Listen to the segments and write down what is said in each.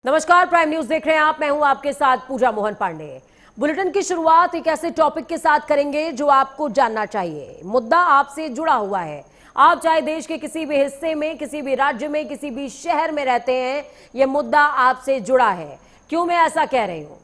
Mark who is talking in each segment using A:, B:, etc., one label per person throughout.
A: नमस्कार, prime news देख रहे हैं आप। मैं हूं आपके साथ पूजा मोहन पांडे। बुलेटिन की शुरुआत एक ऐसे टॉपिक के साथ करेंगे जो आपको जानना चाहिए। मुद्दा आपसे जुड़ा हुआ है। आप चाहे देश के किसी भी हिस्से में, किसी भी राज्य में, किसी भी शहर में रहते हैं, यह मुद्दा आपसे जुड़ा है। क्यों मैं ऐसा कह रही हूं?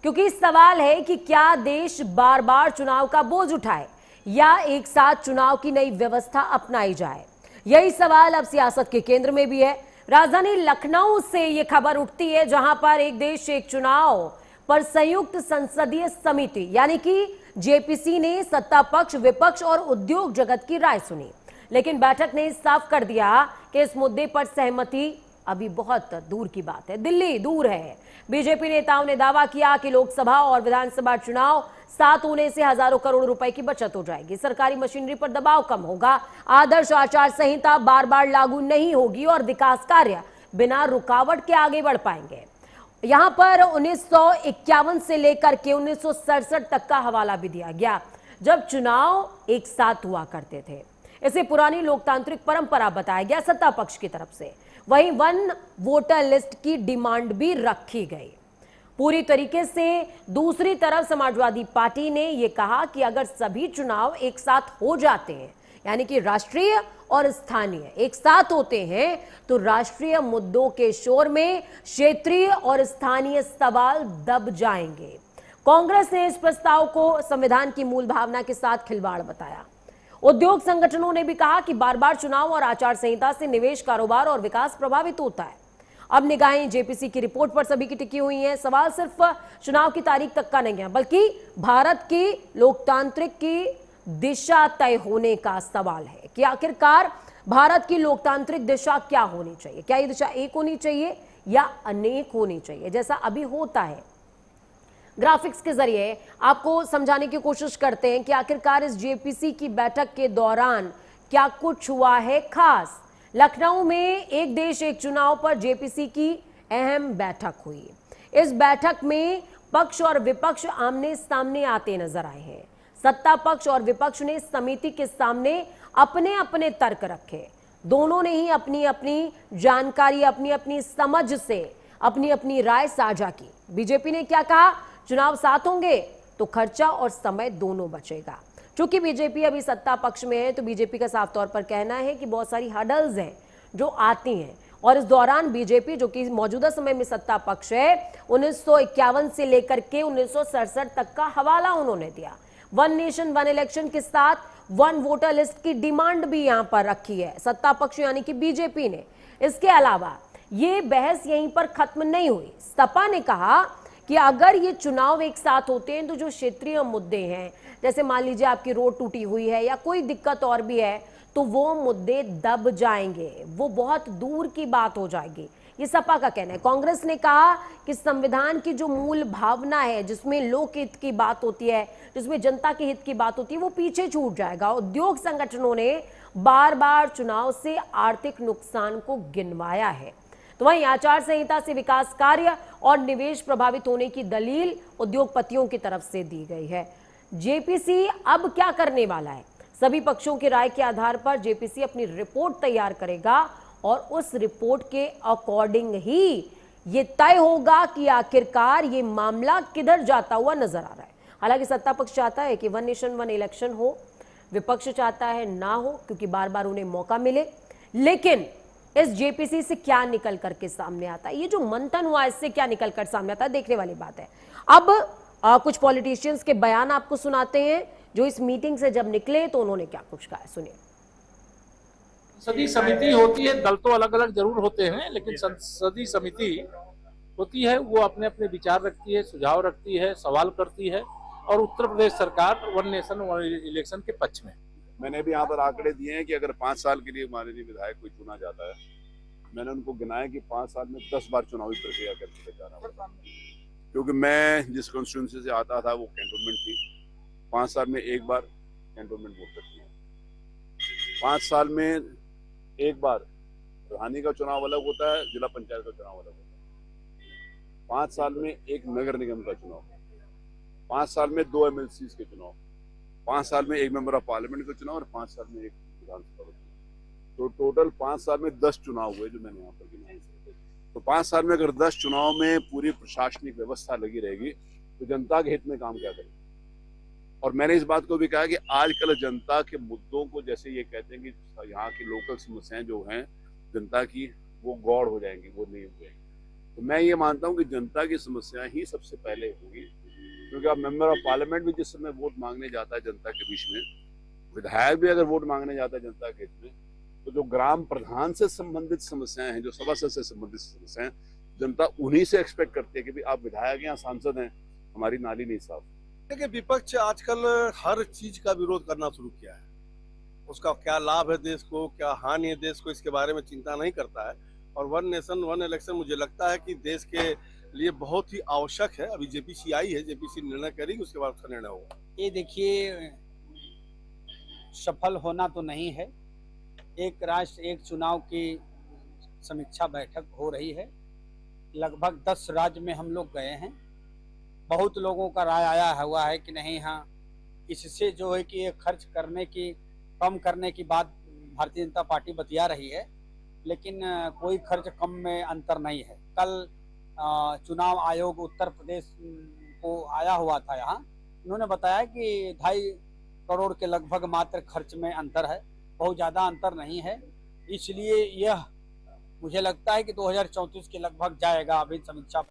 A: क्योंकि सवाल है कि क्या देश बार बार चुनाव का बोझ उठाए या एक साथ चुनाव की नई व्यवस्था अपनाई जाए। यही सवाल अब सियासत के केंद्र में भी है। राजधानी लखनऊ से यह खबर उठती है, जहां पर एक देश एक चुनाव पर संयुक्त संसदीय समिति यानी कि जेपीसी ने सत्ता पक्ष, विपक्ष और उद्योग जगत की राय सुनी। लेकिन बैठक ने साफ कर दिया कि इस मुद्दे पर सहमति अभी बहुत दूर की बात है, दिल्ली दूर है। बीजेपी नेताओं ने दावा किया कि लोकसभा और विधानसभा चुनाव साथ होने से हजारों करोड़ रुपए की बचत हो जाएगी, सरकारी मशीनरी पर दबाव कम होगा, आदर्श आचार संहिता बार बार लागू नहीं होगी और विकास कार्य बिना रुकावट के आगे बढ़ पाएंगे। यहां पर 1951 से लेकर के 1967 तक का हवाला भी दिया गया, जब चुनाव एक साथ हुआ करते थे। इसे पुरानी लोकतांत्रिक परंपरा बताया गया सत्ता पक्ष की तरफ से। वहीं वन वोटर लिस्ट की डिमांड भी रखी गई पूरी तरीके से। दूसरी तरफ समाजवादी पार्टी ने यह कहा कि अगर सभी चुनाव एक साथ हो जाते हैं, यानी कि राष्ट्रीय और स्थानीय एक साथ होते हैं, तो राष्ट्रीय मुद्दों के शोर में क्षेत्रीय और स्थानीय सवाल दब जाएंगे। कांग्रेस ने इस प्रस्ताव को संविधान की मूल भावना के साथ खिलवाड़ बताया। उद्योग संगठनों ने भी कहा कि बार बार चुनाव और आचार संहिता से निवेश, कारोबार और विकास प्रभावित होता है। अब निगाहें जेपीसी की रिपोर्ट पर सभी की टिकी हुई हैं। सवाल सिर्फ चुनाव की तारीख तक का नहीं है, बल्कि भारत की लोकतांत्रिक की दिशा तय होने का सवाल है कि आखिरकार भारत की लोकतांत्रिक दिशा क्या होनी चाहिए। क्या ये दिशा एक होनी चाहिए या अनेक होनी चाहिए, जैसा अभी होता है। ग्राफिक्स के जरिए आपको समझाने की कोशिश करते हैं कि आखिरकार इस जेपीसी की बैठक के दौरान क्या कुछ हुआ है खास। लखनऊ में एक देश एक चुनाव पर जेपीसी की अहम बैठक हुई। इस बैठक में पक्ष और विपक्ष आमने सामने आते नजर आए हैं। सत्ता पक्ष और विपक्ष ने समिति के सामने अपने अपने तर्क रखे। दोनों ने ही अपनी अपनी जानकारी, अपनी अपनी समझ से अपनी अपनी राय साझा की। बीजेपी ने क्या कहा? चुनाव साथ होंगे तो खर्चा और समय दोनों बचेगा। चूंकि बीजेपी अभी सत्ता पक्ष में है, तो बीजेपी का साफ तौर पर कहना है कि बहुत सारी हर्डल्स हैं जो आती हैं, और इस दौरान बीजेपी, जो कि मौजूदा समय में सत्ता पक्ष है, 1951 से लेकर के 1967 तक का हवाला उन्होंने दिया। वन नेशन वन इलेक्शन के साथ वन वोटर लिस्ट की डिमांड भी यहां पर रखी है सत्ता पक्ष यानी कि बीजेपी ने। इसके अलावा ये बहस यहीं पर खत्म नहीं हुई। सपा ने कहा कि अगर ये चुनाव एक साथ होते हैं तो जो क्षेत्रीय मुद्दे हैं, जैसे मान लीजिए आपकी रोड टूटी हुई है या कोई दिक्कत और भी है, तो वो मुद्दे दब जाएंगे, वो बहुत दूर की बात हो जाएगी। ये सपा का कहना है। कांग्रेस ने कहा कि संविधान की जो मूल भावना है, जिसमें लोक हित की बात होती है, जिसमें जनता के हित की बात होती है, वो पीछे छूट जाएगा। उद्योग संगठनों ने बार बार चुनाव से आर्थिक नुकसान को गिनवाया है। तो वहीं आचार संहिता से विकास कार्य और निवेश प्रभावित होने की दलील उद्योगपतियों की तरफ से दी गई है। जेपीसी अब क्या करने वाला है? सभी पक्षों की राय के आधार पर जेपीसी अपनी रिपोर्ट तैयार करेगा और उस रिपोर्ट के अकॉर्डिंग ही ये तय होगा कि आखिरकार ये मामला किधर जाता हुआ नजर आ रहा है। हालांकि सत्ता पक्ष चाहता है कि वन नेशन वन इलेक्शन हो, विपक्ष चाहता है ना हो, क्योंकि बार बार उन्हें मौका मिले। लेकिन इस जेपीसी से क्या निकल करके सामने आता है, ये जो मंथन हुआ, इससे क्या निकल कर सामने आता है, देखने वाली बात है। अब कुछ पॉलिटिशियंस के बयान आपको सुनाते हैं जो इस मीटिंग से जब निकले तो उन्होंने क्या कुछ कहा, सुनिए।
B: संसदीय समिति होती है, दल तो अलग अलग जरूर होते हैं, लेकिन संसदीय समिति होती है, वो अपने अपने विचार रखती है, सुझाव रखती है, सवाल करती है, और उत्तर प्रदेश सरकार वन नेशन वन इलेक्शन के पक्ष में।
C: मैंने भी यहाँ पर आंकड़े दिए हैं कि अगर 5 साल के लिए माननीय विधायक कोई चुना जाता है, मैंने उनको गिनाया कि 5 साल में 10 बार चुनावी प्रक्रिया करके जाना पड़ता है। क्योंकि मैं जिस कॉन्स्टिट्यूंसी से आता था वो कैंटोनमेंट थी। 5 साल में एक बार कैंटोनमेंट वोट करती है। 5 साल में एक बार प्रधानी का चुनाव अलग होता है, जिला पंचायत का चुनाव अलग होता है। 5 साल में एक नगर निगम का चुनाव, 5 साल में 2 MLCs के चुनाव, 5 साल में एक मेंबर ऑफ पार्लियामेंट का चुनाव और 5 साल में एक विधानसभा का चुनाव। तो टोटल 5 साल में 10 चुनाव हुए जो मैंने यहाँ पर गिनाए। तो 5 साल में अगर 10 चुनाव में पूरी प्रशासनिक व्यवस्था लगी रहेगी तो जनता के हित में काम क्या करेगी। और मैंने इस बात को भी कहा कि आजकल जनता के मुद्दों को, जैसे ये कहते हैं कि यहाँ की लोकल समस्याएं जो हैं जनता की, वो गौड़ हो जाएंगी, वो नहीं हो जाएंगी। तो मैं ये मानता हूँ कि जनता की समस्याएं ही सबसे पहले होगी, क्योंकि अब मेंबर ऑफ पार्लियामेंट भी जिस समय वोट मांगने जाता है जनता के बीच में, विधायक भी अगर वोट मांगने जाता है जनता के हित में, तो जो ग्राम प्रधान से संबंधित समस्याएं हैं, जो सभासद से संबंधित समस्याएं, जनता उन्हीं से एक्सपेक्ट करती है कि भाई आप विधायक या सांसद हैं, हमारी नाली नहीं साफ।
D: देखिए, विपक्ष आजकल हर चीज का विरोध करना शुरू किया है। उसका क्या लाभ है देश को, क्या हानि है देश को, इसके बारे में चिंता नहीं करता है। और वन नेशन वन इलेक्शन मुझे लगता है कि देश के लिए बहुत ही आवश्यक है। अभी जेपीसी आई है, जेपीसी निर्णय करेगी, उसके बाद उसका निर्णय होगा।
E: ये देखिए, सफल होना तो नहीं है। एक राष्ट्र एक चुनाव की समीक्षा बैठक हो रही है। लगभग 10 राज्य में हम लोग गए हैं। बहुत लोगों का राय आया हुआ है कि नहीं, हाँ, इससे जो है कि ये खर्च करने की, कम करने की बात भारतीय जनता पार्टी बतिया रही है, लेकिन कोई खर्च कम में अंतर नहीं है। कल चुनाव आयोग उत्तर प्रदेश को आया हुआ था यहाँ, उन्होंने बताया कि 2.5 करोड़ के लगभग मात्र खर्च में अंतर है, बहुत ज़्यादा अंतर नहीं है। इसलिए यह मुझे लगता है कि 2034 के लगभग जाएगा। अभी समीक्षा